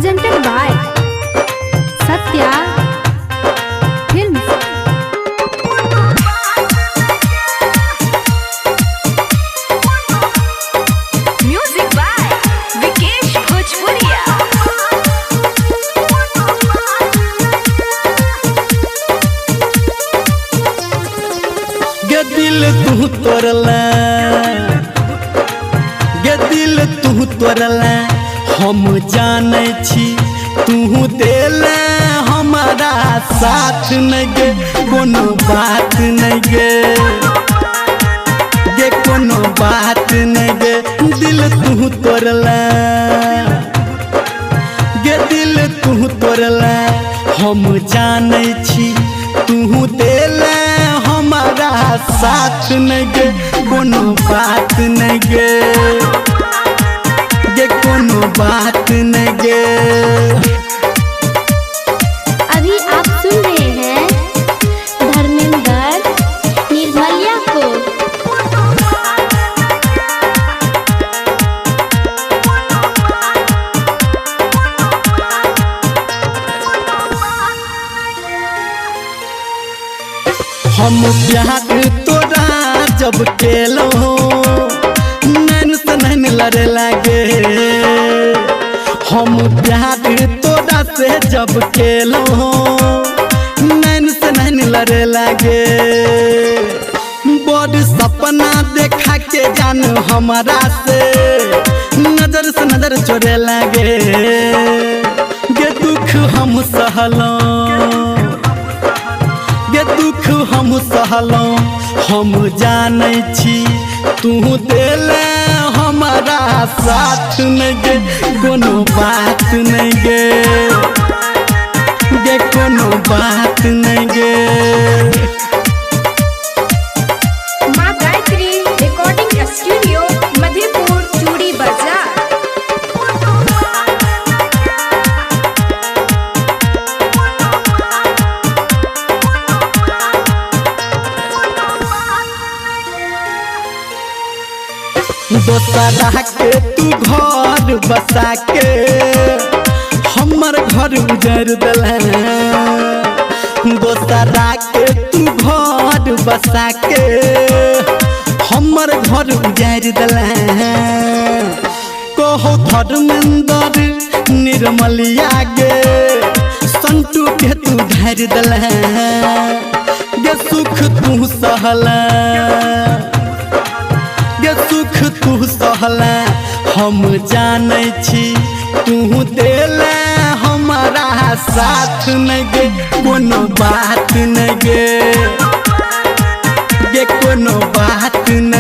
presented by Satya Films. Music by Vikesh Bhojpuria. गे दिल तू तोड़ला, गे दिल तू तोड़ला, हम जाने छी तू देला हमारा साथ नहीं गे, कोनो बात नहीं गे, गे कोनो बात नहीं गे, दिल तू तोड़ला, गे दिल तू तोड़ला, हम जाने छी तू देला हमारा साथ नहीं गे, कोनो बात नहीं गे, गे कोनो बात नहीं गे। अभी आप सुन रहे हैं धर्मेंद्र निर्मलिया को। हम प्यार तोरा जब केलो नैन से नैन लड़े लागे, हम प्यार तोरा से जब केलो नैन से नैन लड़े लागे, बड़ सपना देखा के जान हमारा से नजर से नजर चोरे लागे, गे दुख हम सहलों, गे दुख हम सहलों, हम जाने छी तू देले हमारा साथ नहीं गे, कोनो बात नहीं गे, गे कोनो बात नहीं गे। माँ गायत्री रिकॉर्डिंग स्टूडियो मधेपुर चूड़ी बाजार। दोसरा के तू घर बसा के हमर घर उजर दिला, दोसरा के तू घर बसा के हमर घर उजर दिला, कहो धर्मेंद्र निर्मलिया गे संतू के तू धर दिला, गे सुख तू सहला, गे सुख तू सहला, हम जाने छी तू देला हमारा साथ नहीं गे, कोनो बात नहीं गे, गे कोनो बात नहीं।